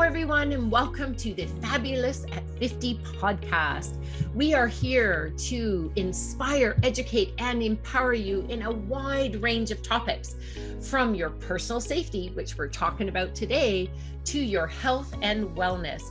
everyone, and welcome to the Fabulous at 50 podcast. We are here to inspire, educate, and empower you in a wide range of topics, from your personal safety, which we're talking about today, to your health and wellness.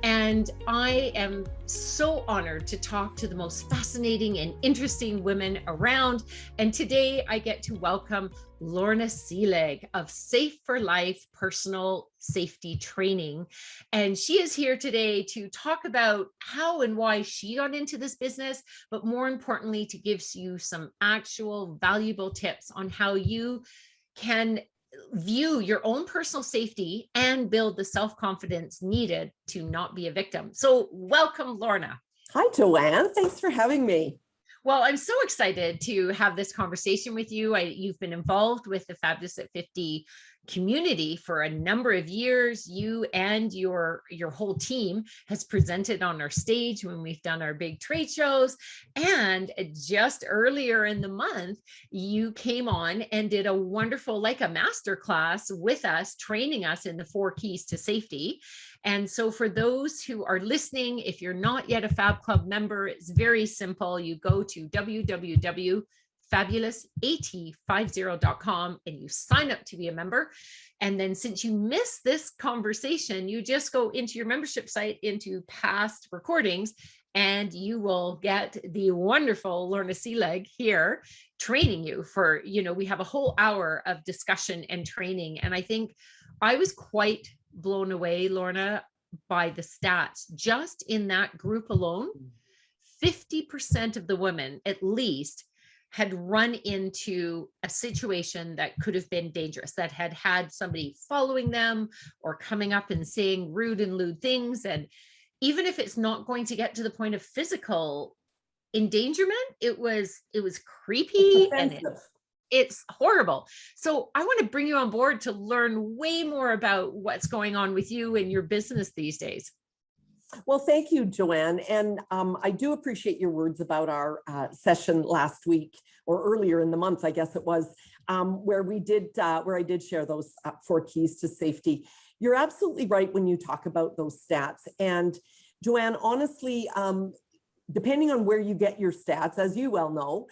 And I am so honored to talk to the most fascinating and interesting women around. And today I get to welcome Lorna Selig of Safe4Life Personal Safety Training. And she is here today to talk about how and why she got into this business, but more importantly, to give you some actual valuable tips on how you can view your own personal safety and build the self-confidence needed to not be a victim. So welcome, Lorna. Hi, Joanne. Thanks for having me. Well, I'm so excited to have this conversation with you. You've been involved with the Fabulous at 50 community for a number of years. You and your whole team has presented on our stage when we've done our big trade shows. And just earlier in the month, you came on and did a wonderful, like a master class with us, training us in the 4 keys to safety. And so for those who are listening, if you're not yet a Fab Club member, it's very simple. You go to www.fabulousat50.com and you sign up to be a member. And then since you missed this conversation, you just go into your membership site, into past recordings, and you will get the wonderful Lorna Selig here training you for, we have a whole hour of discussion and training. And I think I was quite blown away, Lorna, by the stats. Just in that group alone, 50% of the women at least had run into a situation that could have been dangerous, that had had somebody following them or coming up and saying rude and lewd things. And even if it's not going to get to the point of physical endangerment, it was creepy and it's horrible. So I want to bring you on board to learn way more about what's going on with you and your business these days. Well, thank you, Joanne. And I do appreciate your words about our session last week, or earlier in the month, I guess it was, where I did share those 4 keys to safety. You're absolutely right when you talk about those stats. And Joanne, honestly, depending on where you get your stats, as you well know,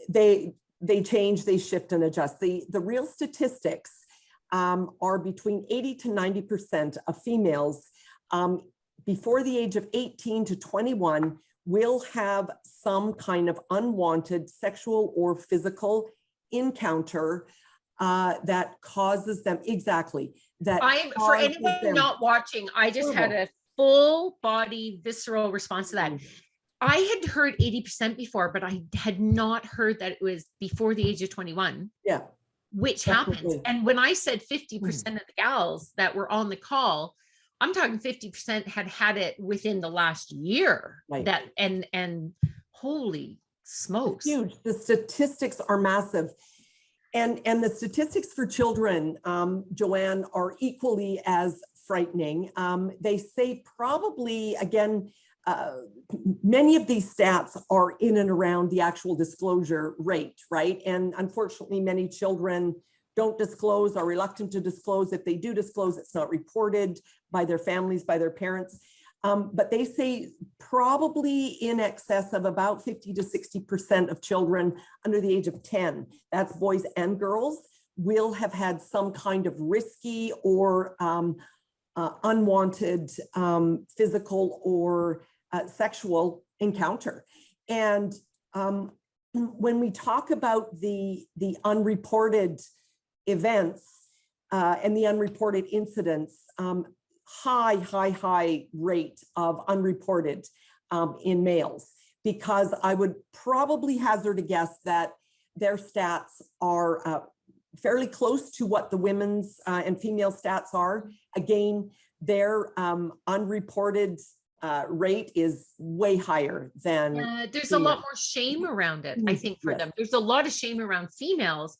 they change, they shift and adjust. The real statistics are between 80 to 90% of females before the age of 18 to 21 will have some kind of unwanted sexual or physical encounter that causes them, for anyone not watching, I just had a full body visceral response to that. I had heard 80% before, but I had not heard that it was before the age of 21. Yeah. Which happens. And when I said 50% of the gals that were on the call, I'm talking 50% had it within the last year. Right. That and holy smokes. It's huge. The statistics are massive. And the statistics for children, Joanne, are equally as frightening. They say probably, again, many of these stats are in and around the actual disclosure rate, right? And unfortunately, many children don't disclose, are reluctant to disclose. If they do disclose, it's not reported by their families, by their parents. But they say probably in excess of about 50 to 60% of children under the age of 10, that's boys and girls, will have had some kind of risky or unwanted physical or sexual encounter. And when we talk about the unreported events and the unreported incidents, high rate of unreported in males, because I would probably hazard a guess that their stats are fairly close to what the women's and female stats are. Again, their unreported rate is way higher than there's a lot more shame around it, I think, for them. There's a lot of shame around females,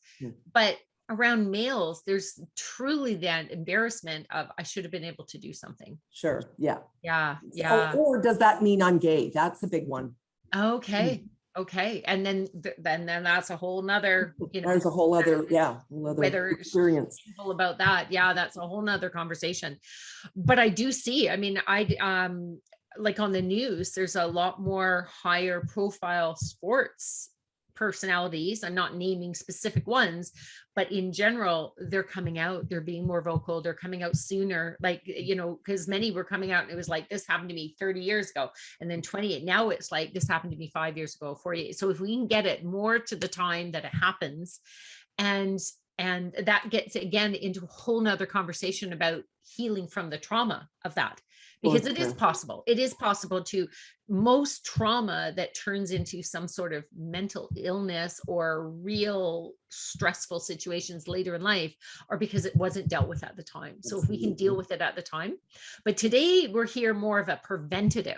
but around males, there's truly that embarrassment of, I should have been able to do something. Sure. Yeah. Yeah. Or does that mean I'm gay? That's a big one. Okay. Okay. And then that's a whole nother, There's a whole other, whether experience about that. Yeah, that's a whole nother conversation. But I do see, I mean, like on the news, there's a lot more higher profile sports personalities. I'm not naming specific ones, but in general, they're coming out, they're being more vocal, they're coming out sooner. Like, because many were coming out and it was like, this happened to me 30 years ago. And then 28, now it's like, this happened to me 5 years ago, 48. So if we can get it more to the time that it happens, and that gets again into a whole nother conversation about healing from the trauma of that, because it is possible. It is possible to, most trauma that turns into some sort of mental illness or real stressful situations later in life are because it wasn't dealt with at the time. So if we can deal with it at the time. But today we're here more of a preventative.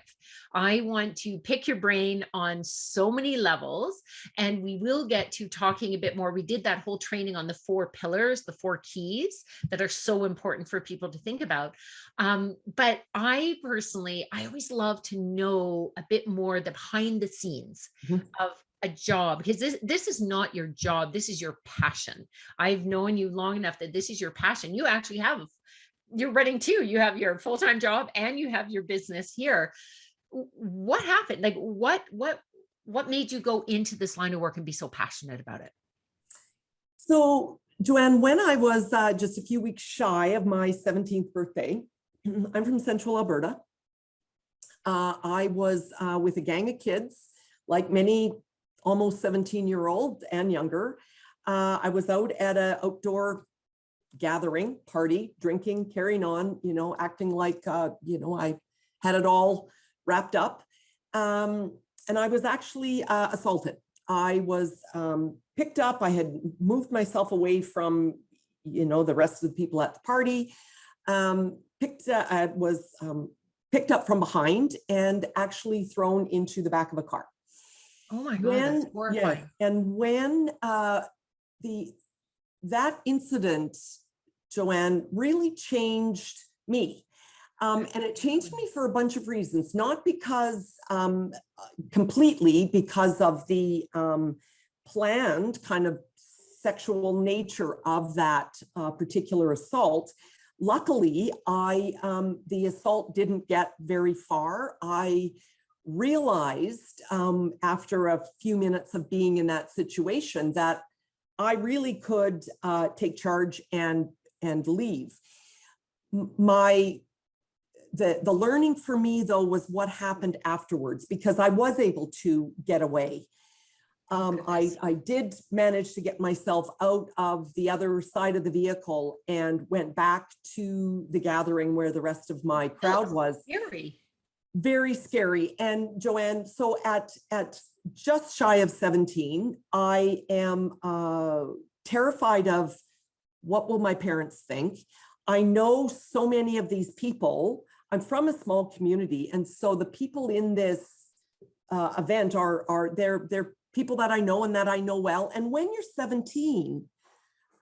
I want to pick your brain on so many levels, and we will get to talking a bit more. We did that whole training on the 4 pillars, the 4 keys that are so important for people to think about. But I personally, I always love to know a bit more the behind the scenes of a job, because this is not your job. This is your passion. I've known you long enough that this is your passion. You actually you're running 2. You have your full-time job and you have your business here. What happened? Like what made you go into this line of work and be so passionate about it? So, Joanne, when I was just a few weeks shy of my 17th birthday, I'm from Central Alberta. I was with a gang of kids, like many almost 17-year-olds and younger. I was out at an outdoor gathering, party, drinking, carrying on, acting like, I had it all wrapped up. And I was actually assaulted. I was picked up. I had moved myself away from, the rest of the people at the party. I was picked up from behind and actually thrown into the back of a car. Oh my God, that's horrifying. Yes, and when that incident, Joanne, really changed me. And it changed me for a bunch of reasons, not because completely because of the planned kind of sexual nature of that particular assault. Luckily, the assault didn't get very far. I realized after a few minutes of being in that situation that I really could take charge and leave. The learning for me, though, was what happened afterwards, because I was able to get away. I did manage to get myself out of the other side of the vehicle and went back to the gathering where the rest of my crowd was. Scary. Very scary. And Joanne, so at just shy of 17, I am terrified of what will my parents think. I know so many of these people. I'm from a small community, and so the people in this event they're people that I know and that I know well. And when you're 17,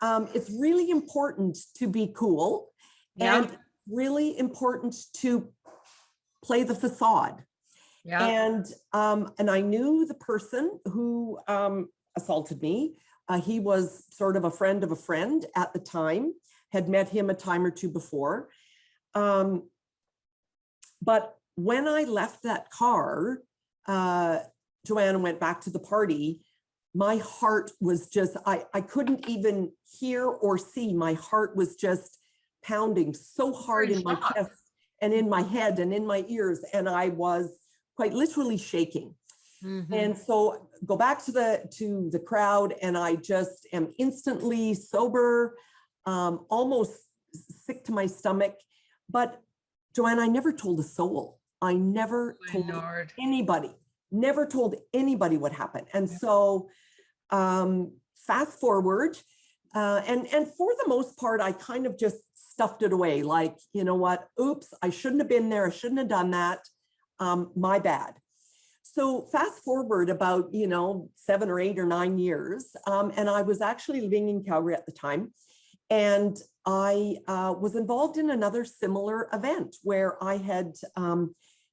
it's really important to be cool, and really important to play the facade. And I knew the person who assaulted me. He was sort of a friend of a friend at the time, had met him a time or two before. But when I left that car, Joanna went back to the party, my heart was just, I couldn't even hear or see. My heart was just pounding so hard in my chest and in my head and in my ears. And I was quite literally shaking. And so go back to the crowd, and I just am instantly sober, almost sick to my stomach. But Joanne, I never told a soul. I never told anybody. Never told anybody what happened. And so fast forward, and for the most part, I kind of just stuffed it away. Like, you know what? Oops, I shouldn't have been there. I shouldn't have done that. My bad. So fast forward about, 7 or 8 or 9 years. And I was actually living in Calgary at the time. And I was involved in another similar event where I had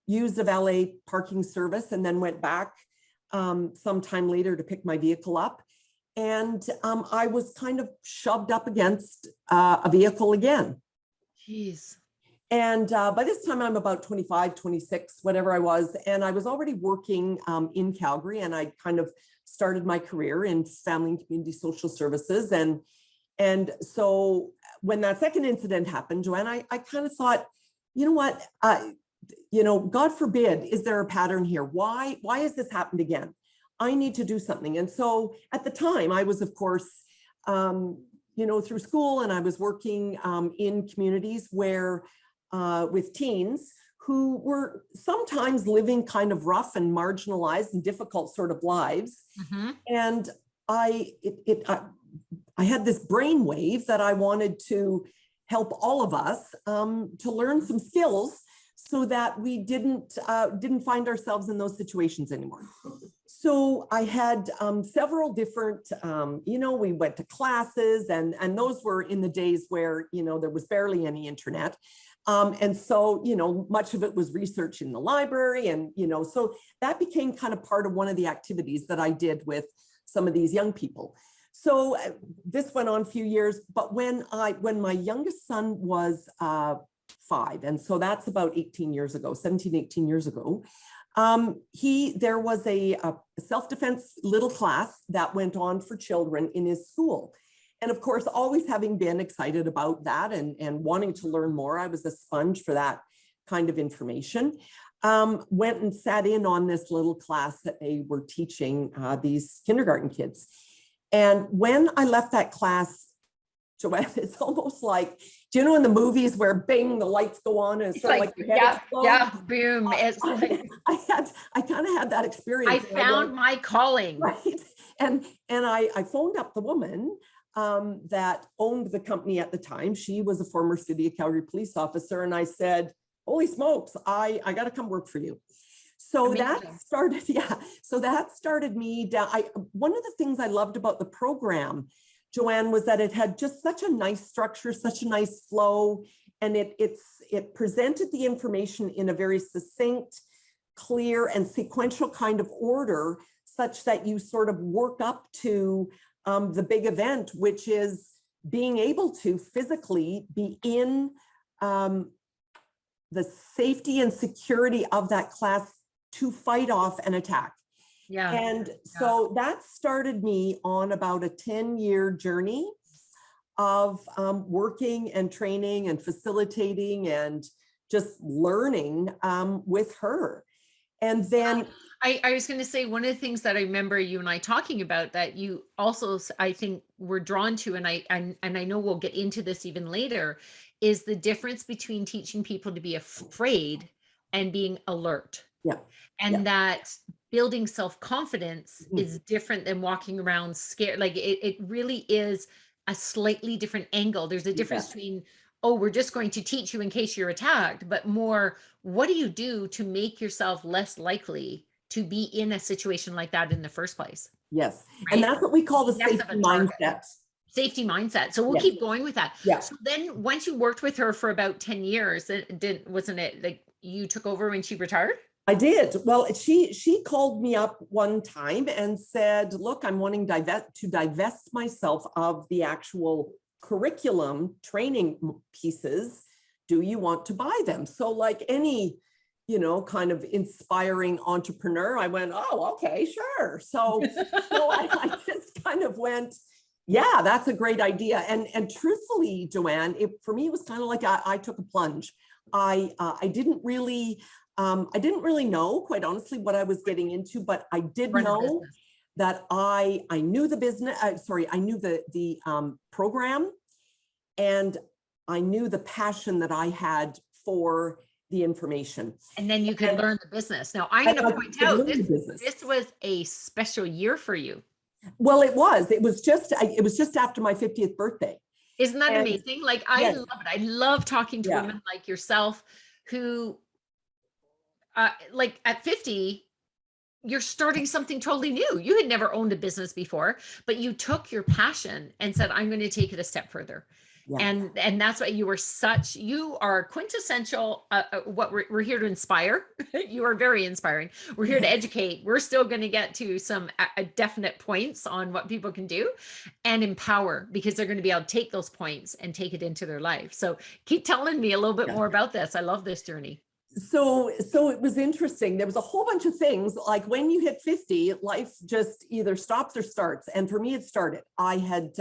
used a valet parking service and then went back sometime later to pick my vehicle up. And I was kind of shoved up against a vehicle again. Jeez. And by this time I'm about 25, 26, whatever I was. And I was already working in Calgary, and I kind of started my career in family and community social services. And so when that second incident happened, Joanne, I kind of thought, you know what, God forbid, is there a pattern here? Why has this happened again? I need to do something. And so at the time I was, of course, through school, and I was working in communities where with teens who were sometimes living kind of rough and marginalized and difficult sort of lives. Mm-hmm. And I had this brainwave that I wanted to help all of us to learn some skills so that we didn't find ourselves in those situations anymore. So I had several different, we went to classes, and those were in the days where, there was barely any internet. And so, much of it was research in the library. And, so that became kind of part of one of the activities that I did with some of these young people. So this went on a few years, but when my youngest son was 5, and so that's about 18 years ago, 17, 18 years ago, there was a self-defense little class that went on for children in his school. And of course, always having been excited about that and wanting to learn more, I was a sponge for that kind of information. Went and sat in on this little class that they were teaching these kindergarten kids. And when I left that class, Joanne, it's almost like, do you know in the movies where bing, the lights go on and it's sort of like your head explodes? Yeah, boom. It's like I kind of had that experience. I found my calling. Right. And I phoned up the woman that owned the company at the time. She was a former City of Calgary police officer. And I said, holy smokes, I got to come work for you. So that started me down. One of the things I loved about the program, Joanne, was that it had just such a nice structure, such a nice flow, and it presented the information in a very succinct, clear, and sequential kind of order, such that you sort of work up to the big event, which is being able to physically be in the safety and security of that class to fight off an attack. Yeah. And so that started me on about a 10-year journey of working and training and facilitating and just learning with her. And then I was going to say, one of the things that I remember you and I talking about that you also, I think, were drawn to, and I know we'll get into this even later, is the difference between teaching people to be afraid and being alert. Yeah. And that building self-confidence is different than walking around scared. Like it really is a slightly different angle. There's a difference between, oh, we're just going to teach you in case you're attacked, but more, what do you do to make yourself less likely to be in a situation like that in the first place? Yes. Right? And that's what we call the safety mindset. Safety mindset. So we'll keep going with that. Yeah. So then once you worked with her for about 10 years, wasn't it like you took over when she retired? I did. Well, she called me up one time and said, look, I'm wanting to divest myself of the actual curriculum training pieces. Do you want to buy them? So like any, kind of inspiring entrepreneur, I went, oh, okay, sure. So I just kind of went, yeah, that's a great idea. And truthfully, Joanne, for me, it was kind of like I took a plunge. I didn't really know, quite honestly, what I was getting into, but I did know that I knew the business. I knew the program, and I knew the passion that I had for the information. And then you could learn the business. Now I'm going to point out this was a special year for you. Well, it was just after my 50th birthday. Isn't that amazing? Like, I love it. I love talking to women like yourself who, like at 50, you're starting something totally new. You had never owned a business before, but you took your passion and said, I'm going to take it a step further. Yeah. And that's why you are quintessential. What we're here to inspire. You are very inspiring. We're here to educate. We're still going to get to some definite points on what people can do and empower, because they're going to be able to take those points and take it into their life. So keep telling me a little bit more about this. I love this journey. So it was interesting. There was a whole bunch of things, like when you hit 50, life just either stops or starts. And for me, it started. I had,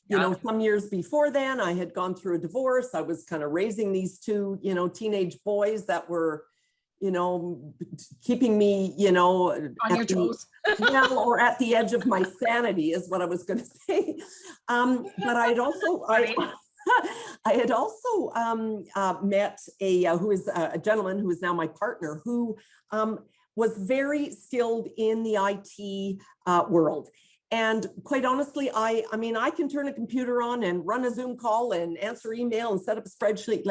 you know, some years before then, I had gone through a divorce. I was kind of raising these two, you know, teenage boys that were, you know, keeping me, you know, On your toes. Yeah, or at the edge of my sanity is what I was going to say. But I had also met who is a gentleman who is now my partner, who was very skilled in the IT world. And quite honestly, I mean, I can turn a computer on and run a Zoom call and answer email and set up a spreadsheet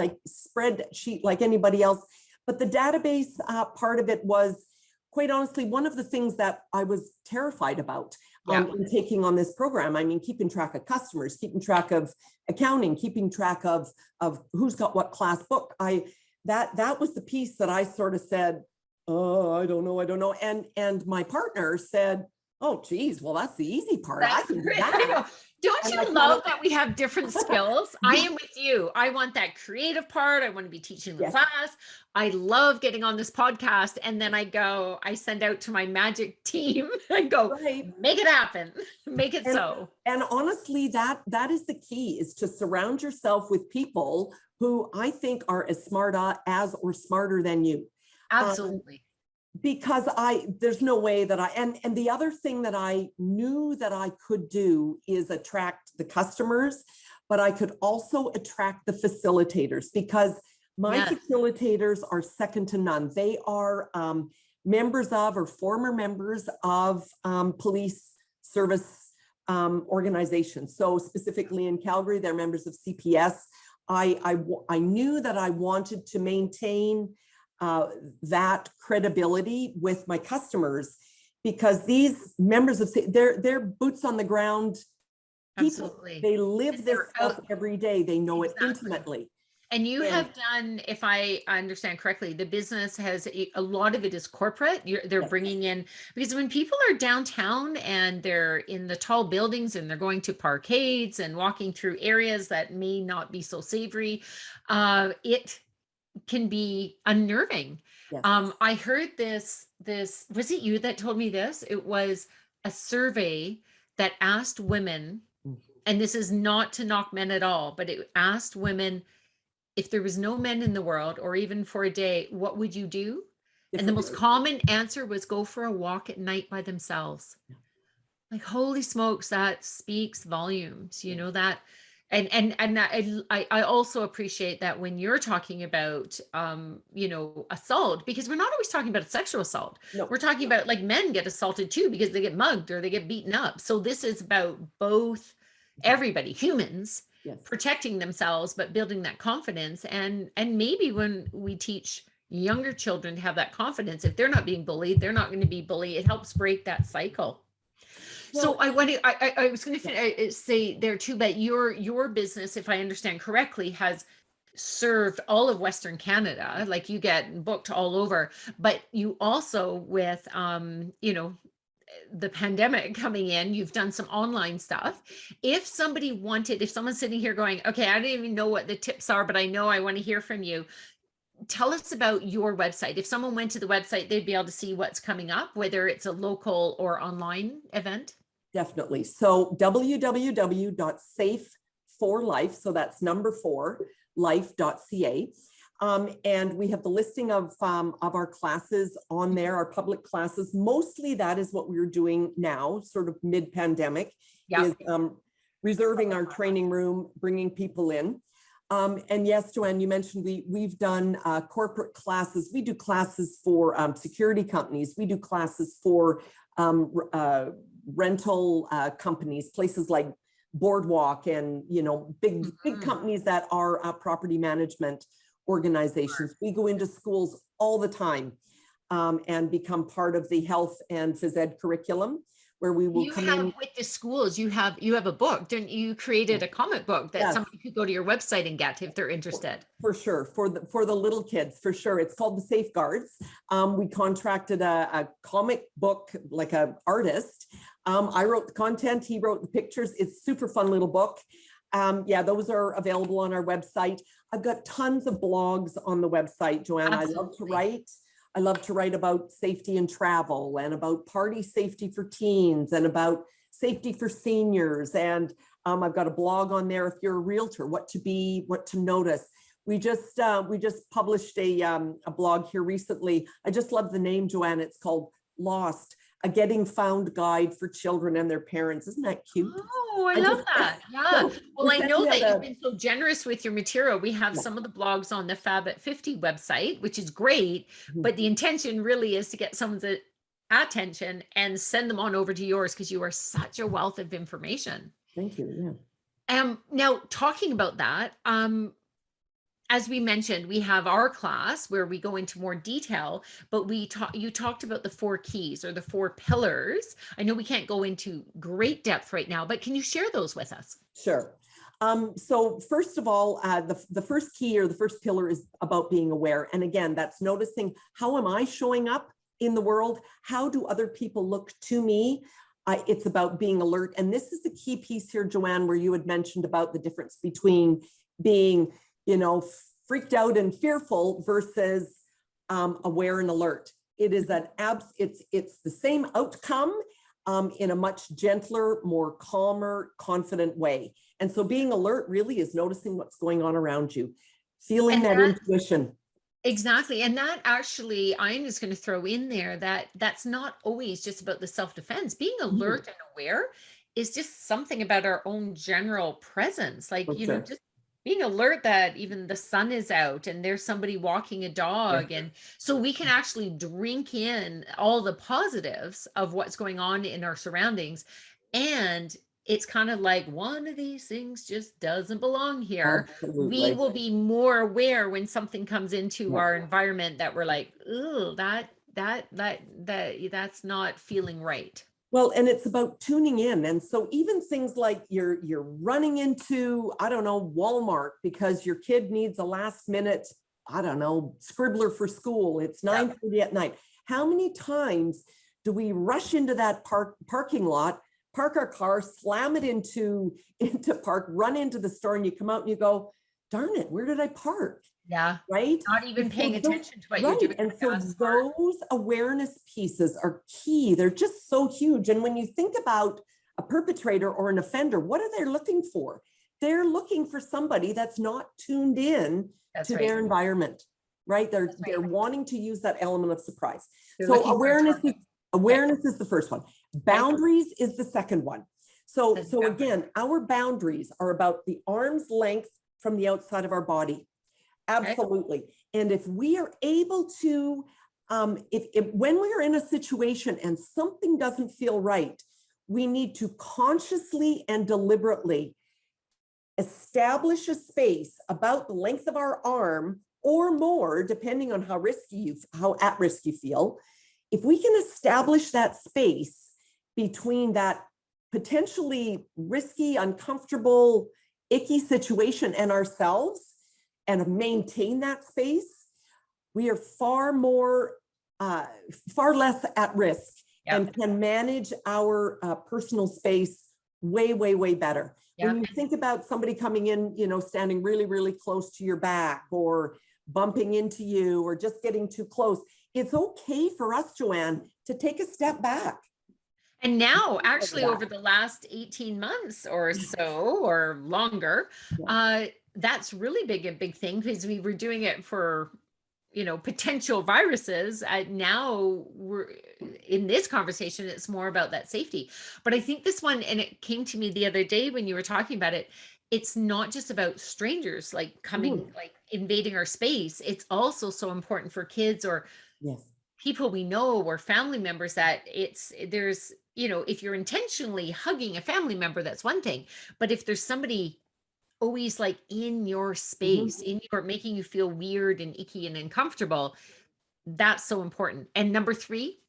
like anybody else. But the database part of it was, quite honestly, one of the things that I was terrified about in taking on this program. I mean, keeping track of customers, keeping track of accounting, keeping track of who's got what class book. That was the piece that I sort of said, oh, I don't know. And my partner said, oh, geez, well, that's the easy part. I can do that. Don't you love that we have different skills? I am with you. I want that creative part. I want to be teaching the class. I love getting on this podcast. And then I send out to my magic team and go, make it happen. Make it so. And honestly, that is the key, is to surround yourself with people who I think are as smart as or smarter than you. Absolutely. Because there's no way that and the other thing that I knew that I could do is attract the customers, but I could also attract the facilitators, because my facilitators are second to none. They are members of or former members of police service organizations. So specifically in Calgary, they're members of CPS. I knew that I wanted to maintain that credibility with my customers, because these members of they're boots on the ground people. Absolutely. They live this stuff every day. They know it intimately. And you have done, if I understand correctly, the business has a lot of it is corporate. They're bringing in, because when people are downtown and they're in the tall buildings and they're going to parkades and walking through areas that may not be so savory, it can be unnerving. Yes. I heard this, was it you that told me this? It was a survey that asked women, and this is not to knock men at all, but it asked women, if there was no men in the world, or even for a day, what would you do? And the most common answer was go for a walk at night by themselves. Like, holy smokes, that speaks volumes, you know, that. And I also appreciate that when you're talking about, you know, assault, because we're not always talking about sexual assault. No. We're talking about, like, men get assaulted too, because they get mugged or they get beaten up. So this is about both, everybody, humans, protecting themselves, but building that confidence. And maybe when we teach younger children to have that confidence, if they're not being bullied, they're not going to be bullied. It helps break that cycle. So I was going to say there too, that your business, if I understand correctly, has served all of Western Canada. Like, you get booked all over, but you also, with you know, the pandemic coming in, you've done some online stuff. If someone's sitting here going, okay, I don't even know what the tips are, but I know I want to hear from you. Tell us about your website. If someone went to the website, they'd be able to see what's coming up, whether it's a local or online event. Definitely. So www.safe4Life, so that's number 4, life.ca. And we have the listing of our classes on there, our public classes. Mostly that is what we're doing now, sort of mid-pandemic, is reserving our training room, bringing people in. And yes, Joanne, you mentioned we've done corporate classes. We do classes for security companies. We do classes for rental companies, places like Boardwalk, and, you know, big companies that are property management organizations. We go into schools all the time. and become part of the health and phys ed curriculum, where we will come in. With the schools, you have a book, didn't you? Created a comic book that Yes. somebody could go to your website and get if they're interested. For sure, for the little kids, for sure. It's called The Safeguards. We contracted a comic book, like an artist. I wrote the content, he wrote the pictures. It's super fun little book. Yeah, those are available on our website. I've got tons of blogs on the website, Joanna. Absolutely. I love to write. I love to write about safety and travel, and about party safety for teens, and about safety for seniors. And I've got a blog on there if you're a realtor, what to notice. We just published a blog here recently. I just love the name, Joanne. It's called Lost, a getting found guide for children and their parents. Isn't that cute? Oh, I love that. Yeah. So Well, I know that sending out you've been so generous with your material. We have some of the blogs on the Fab at 50 website, which is great, but the intention really is to get some of the attention and send them on over to yours, because you are such a wealth of information. Thank you. Yeah. Now talking about that, as we mentioned, we have our class where we go into more detail, but you talked about the 4 keys or the 4 pillars. I know we can't go into great depth right now, but can you share those with us? Sure. So first of all, the first key or the first pillar is about being aware. And again, that's noticing, how am I showing up in the world? How do other people look to me? It's about being alert. And this is the key piece here, Joanne, where you had mentioned about the difference between being, freaked out and fearful versus aware and alert. It is it's the same outcome in a much gentler, more calmer, confident way. And so being alert really is noticing what's going on around you, feeling that intuition. Exactly. And that actually, I'm just going to throw in there that that's not always just about the self-defense. Being alert and aware is just something about our own general presence. Like, just being alert that even the sun is out and there's somebody walking a dog. And so we can actually drink in all the positives of what's going on in our surroundings. And it's kind of like, one of these things just doesn't belong here. Absolutely. We will be more aware when something comes into our environment that we're like, oh, that's not feeling right. Well, and it's about tuning in. And so even things like you're running into, I don't know, Walmart because your kid needs a last minute, I don't know, scribbler for school. It's 9:30 at night. How many times do we rush into that parking lot, park our car, slam it into park, run into the store, and you come out and you go, darn it, where did I park? Yeah. Right. Not even paying attention to what you're doing. And so those awareness pieces are key. They're just so huge. And when you think about a perpetrator or an offender, what are they looking for? They're looking for somebody that's not tuned in to their environment, right? They're wanting to use that element of surprise. So awareness is the first one. Boundaries is the second one. So again, our boundaries are about the arm's length from the outside of our body. Absolutely. And if we are able to, when we are in a situation and something doesn't feel right, we need to consciously and deliberately establish a space about the length of our arm or more, depending on how at risk you feel. If we can establish that space between that potentially risky, uncomfortable, icky situation and ourselves, and maintain that space, we are far less at risk and can manage our personal space way, way, way better. When you think about somebody coming in, standing really, really close to your back or bumping into you or just getting too close, it's okay for us, Joanne, to take a step back. And now, actually, over the last 18 months or so, or longer, that's really a big thing, because we were doing it for, potential viruses. Now we're in this conversation, it's more about that safety. But I think this one, and it came to me the other day when you were talking about it, it's not just about strangers like coming, like invading our space. It's also so important for kids or people we know or family members that there's, if you're intentionally hugging a family member, that's one thing. But if there's somebody always like in your space, in your making you feel weird and icky and uncomfortable, That's so important. And number three?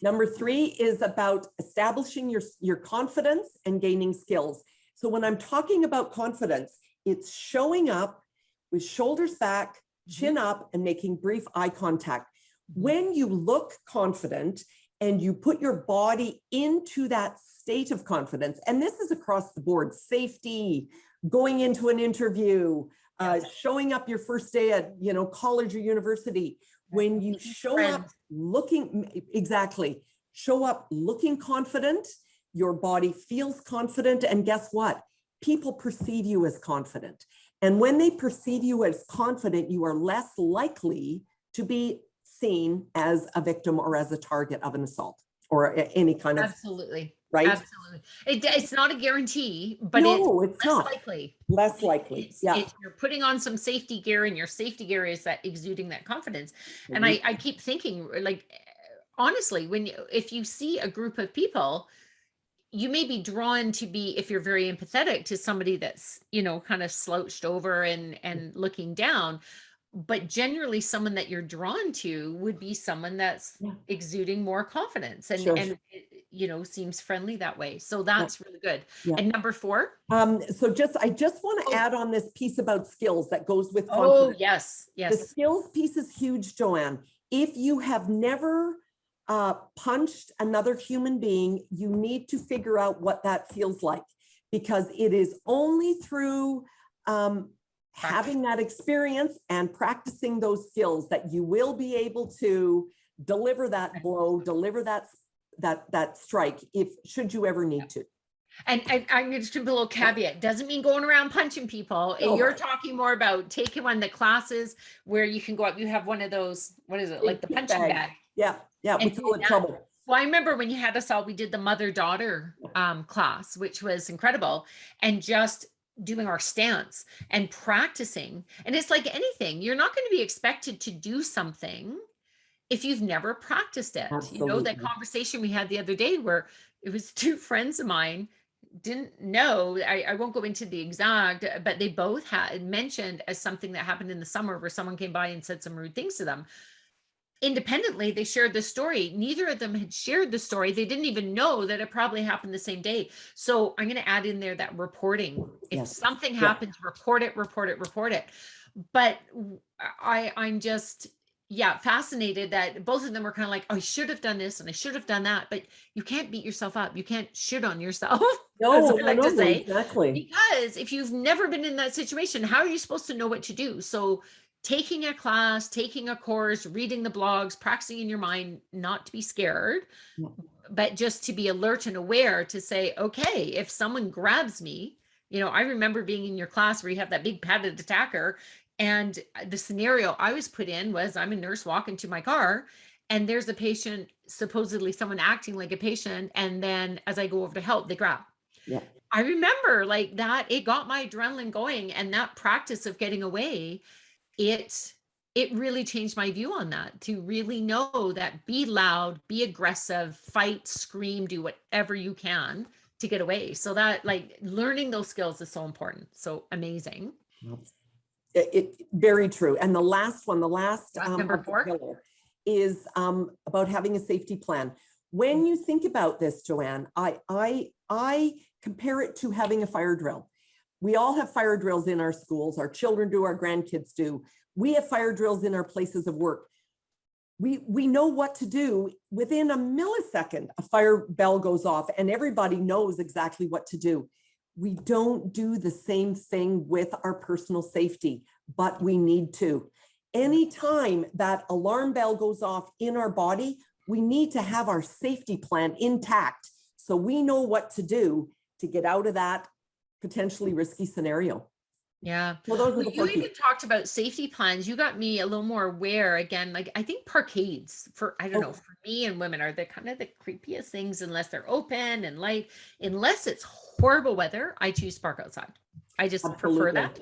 Number three is about establishing your confidence and gaining skills. So when I'm talking about confidence, it's showing up with shoulders back, chin up, and making brief eye contact. When you look confident and you put your body into that state of confidence, and this is across the board, safety, going into an interview, showing up your first day at, college or university, when you show up looking, show up looking confident, your body feels confident, and guess what? People perceive you as confident. And when they perceive you as confident, you are less likely to be seen as a victim or as a target of an assault or any kind of. Absolutely. Right? Absolutely. It's not a guarantee, but no, it's less likely. Less likely. You're putting on some safety gear, and your safety gear is that exuding that confidence. And I keep thinking, like, honestly, if you see a group of people, you may be drawn to be, if you're very empathetic, to somebody that's, kind of slouched over and looking down. But generally someone that you're drawn to would be someone that's exuding more confidence and seems friendly that way. So that's really good. And number four? So I just want to add on this piece about skills that goes with Oh, confidence. yes. The skills piece is huge, Joanne. If you have never punched another human being, you need to figure out what that feels like, because it is only through having that experience and practicing those skills that you will be able to deliver that blow, deliver that strike, should you ever need to. And I'm going to give a little caveat. Doesn't mean going around punching people. No. You're talking more about taking one of the classes where you can go up. You have one of those, what is it, like the punching bag? Yeah, we call it trouble. Well, I remember when you had us all, we did the mother-daughter class, which was incredible. And just doing our stance and practicing. And it's like anything, you're not going to be expected to do something if you've never practiced it. Absolutely. That conversation we had the other day where it was two friends of mine didn't know, I won't go into the exact, but they both had mentioned as something that happened in the summer where someone came by and said some rude things to them. Independently, they shared the story. Neither of them had shared the story. They didn't even know that it probably happened the same day. So I'm going to add in there that reporting. If something happens, report it. But I'm just, fascinated that both of them were kind of like, oh, I should have done this and I should have done that. But you can't beat yourself up. You can't shit on yourself. No, exactly. Because if you've never been in that situation, how are you supposed to know what to do? So taking a class, taking a course, reading the blogs, practicing in your mind, not to be scared, but just to be alert and aware to say, okay, if someone grabs me, I remember being in your class where you have that big padded attacker, and the scenario I was put in was I'm a nurse walking to my car and there's a patient, supposedly someone acting like a patient. And then as I go over to help, they grab. Yeah. I remember like that, it got my adrenaline going, and that practice of getting away, it really changed my view on that, to really know that be loud, be aggressive, fight, scream, do whatever you can to get away. So that, like, learning those skills is so important. So amazing. Very true. And the last number 4 is about having a safety plan. When you think about this, Joanne, I compare it to having a fire drill. We all have fire drills in our schools. Our children do, our grandkids do. We have fire drills in our places of work. We know what to do. Within a millisecond, a fire bell goes off and everybody knows exactly what to do. We don't do the same thing with our personal safety, but we need to. Anytime that alarm bell goes off in our body, we need to have our safety plan intact so we know what to do to get out of that potentially risky scenario. Yeah. Well, those are the you even talked about safety plans. You got me a little more aware again. Like, I think parkades for me and women are the kind of the creepiest things, unless they're open and light. Unless it's horrible weather, I choose to park outside. I just prefer that.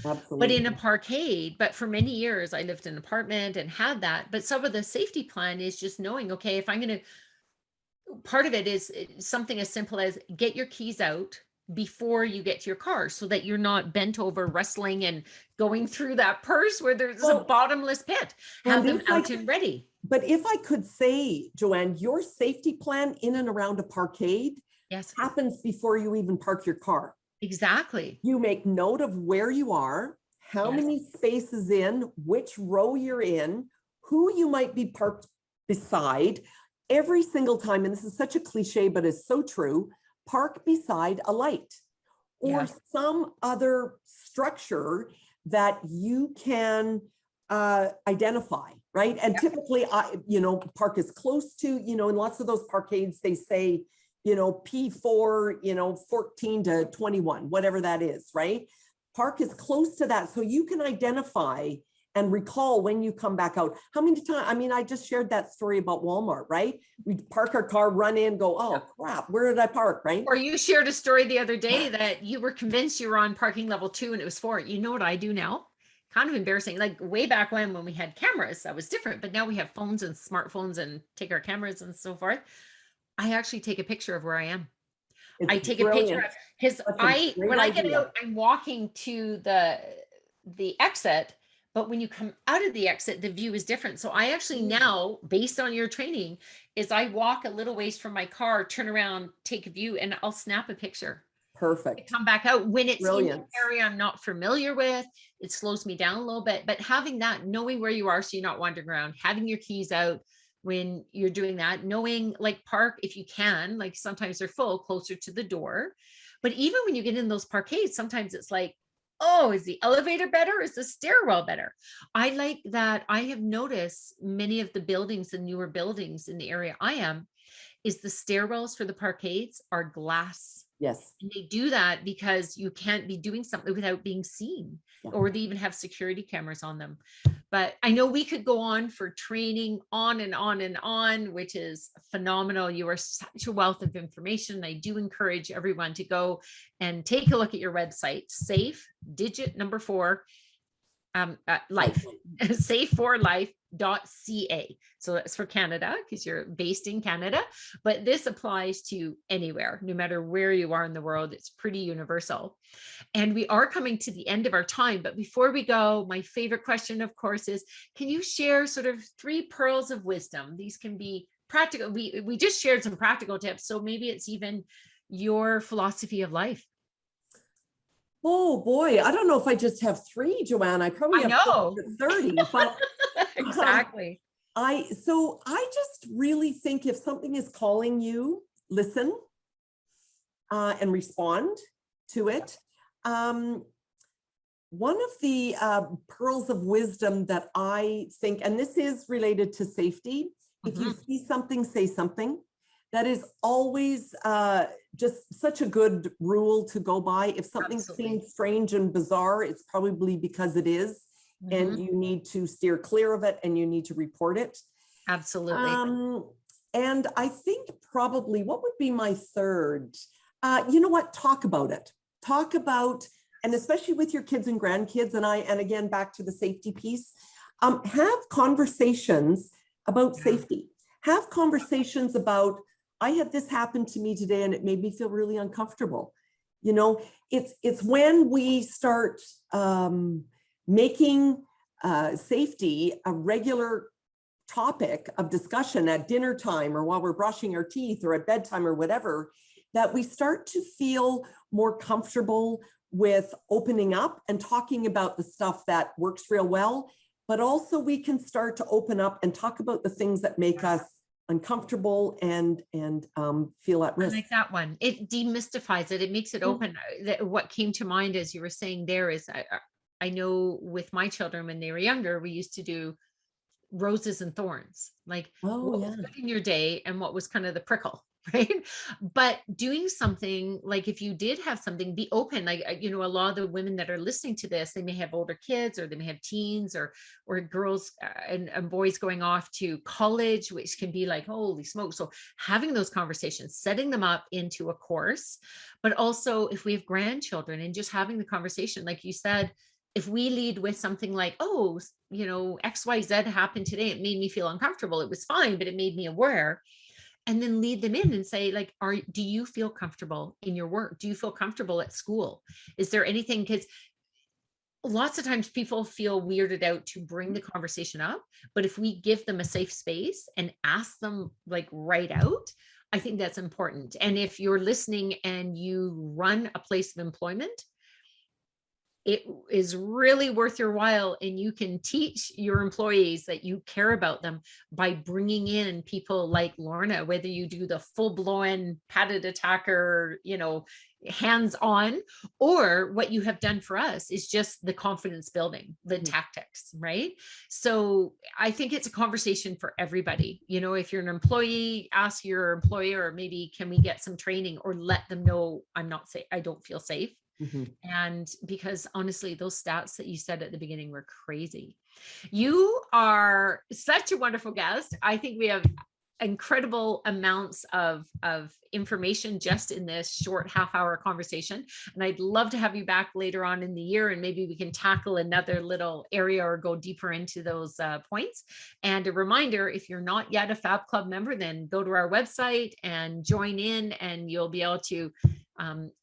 Absolutely. But in a parkade, but for many years I lived in an apartment and had that. But some of the safety plan is just knowing, okay, if I'm going to, part of it is something as simple as get your keys out before you get to your car, so that you're not bent over wrestling and going through that purse where there's a bottomless pit. Have them out and ready. but if I could say, Joanne, your safety plan in and around a parkade Yes, happens before you even park your car. exactly. You make note of where you are, how Yes. many spaces in, which row you're in, who you might be parked beside every single time. And this is such a cliche, but it's so true. Park beside a light or Yes. some other structure that you can identify, right? And typically, park is close to, in lots of those parkades, they say, P4, 14 to 21, whatever that is, right? Park is close to that. So you can identify and recall when you come back out. How many times? I mean, I just shared that story about Walmart, right? We park our car, run in, go, oh crap, where did I park, right? Or you shared a story the other day that you were convinced you were on parking level 2 and it was 4. You know what I do now? Kind of embarrassing. Like way back when we had cameras, that was different. But now we have phones and smartphones and take our cameras and so forth. I actually take a picture of where I am. I take a picture of, because when I get out, I'm walking to the exit, but when you come out of the exit, the view is different. So I actually now, based on your training, is I walk a little ways from my car, turn around, take a view, and I'll snap a picture. Perfect. Come back out when it's in an area I'm not familiar with. It slows me down a little bit, but having that, knowing where you are so you're not wandering around, having your keys out when you're doing that, knowing like park if you can, like sometimes they're full closer to the door. But even when you get in those parkades, sometimes it's like, oh, is the elevator better? Is the stairwell better? I like that. I have noticed many of the buildings, the newer buildings in the area I am, is the stairwells for the parkades are glass. Yes. And they do that because you can't be doing something without being seen, or they even have security cameras on them. But I know we could go on for training on and on and on, which is phenomenal. You are such a wealth of information. I do encourage everyone to go and take a look at your website, safe digit number 4 life, safe4life.ca. So that's for Canada because you're based in Canada, but this applies to anywhere, no matter where you are in the world. It's pretty universal. And we are coming to the end of our time. But before we go, my favorite question, of course, is can you share sort of 3 pearls of wisdom? These can be practical. We just shared some practical tips. So maybe it's even your philosophy of life. Oh boy, I don't know if I just have 3, Joanna. I probably have 30, but exactly. I just really think if something is calling you, listen and respond to it. One of the pearls of wisdom that I think, and this is related to safety, if you see something, say something. That is always just such a good rule to go by. If something seems strange and bizarre, it's probably because it is, and you need to steer clear of it and you need to report it. Absolutely. And I think probably what would be my third? You know what? Talk about it. Talk about, and especially with your kids and grandkids, and again, back to the safety piece, have conversations about safety. Have conversations about, I had this happen to me today and it made me feel really uncomfortable. It's when we start making safety a regular topic of discussion at dinner time or while we're brushing our teeth or at bedtime or whatever, that we start to feel more comfortable with opening up and talking about the stuff that works real well, but also we can start to open up and talk about the things that make us uncomfortable and feel at risk. I like that one. It demystifies it. It makes it open. What came to mind as you were saying there is, I know with my children when they were younger, we used to do roses and thorns, like what was good in your day and what was kind of the prickle, right? But doing something like if you did have something, be open. Like, a lot of the women that are listening to this, they may have older kids or they may have teens or girls and boys going off to college, which can be like, holy smoke. So having those conversations, setting them up into a course, but also if we have grandchildren and just having the conversation, like you said, if we lead with something like, oh, XYZ happened today, it made me feel uncomfortable. It was fine, but it made me aware. And then lead them in and say, like, do you feel comfortable in your work? Do you feel comfortable at school? Is there anything? Because lots of times people feel weirded out to bring the conversation up, but if we give them a safe space and ask them like right out, I think that's important. And if you're listening and you run a place of employment, it is really worth your while, and you can teach your employees that you care about them by bringing in people like Lorna, whether you do the full-blown padded attacker, hands-on, or what you have done for us is just the confidence building, the tactics, right? So I think it's a conversation for everybody. If you're an employee, ask your employer, maybe can we get some training, or let them know I'm not safe, I don't feel safe. And because honestly, those stats that you said at the beginning were crazy. You are such a wonderful guest. I think we have incredible amounts of information just in this short half-hour conversation. And I'd love to have you back later on in the year, and maybe we can tackle another little area or go deeper into those points. And a reminder, if you're not yet a Fab Club member, then go to our website and join in, and you'll be able to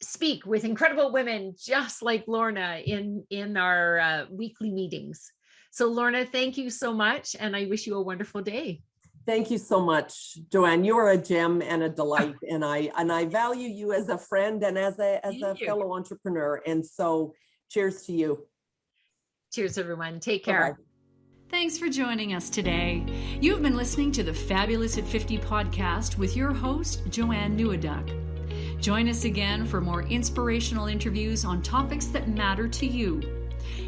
speak with incredible women just like Lorna in our weekly meetings. So Lorna, thank you so much, and I wish you a wonderful day. Thank you so much, Joanne. You're a gem and a delight, and I value you as a friend and as a fellow entrepreneur. And so, cheers to you. Cheers, everyone. Take care. Bye-bye. Thanks for joining us today. You've been listening to the Fabulous at 50 podcast with your host, Joanne Neweduk. Join us again for more inspirational interviews on topics that matter to you.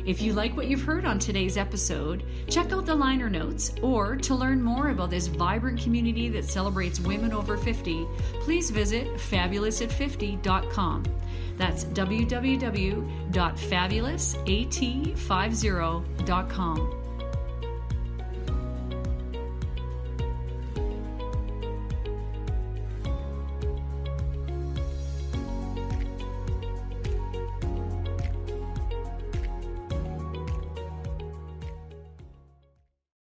If you like what you've heard on today's episode, check out the liner notes, or to learn more about this vibrant community that celebrates women over 50, please visit fabulousat50.com. That's www.fabulousat50.com.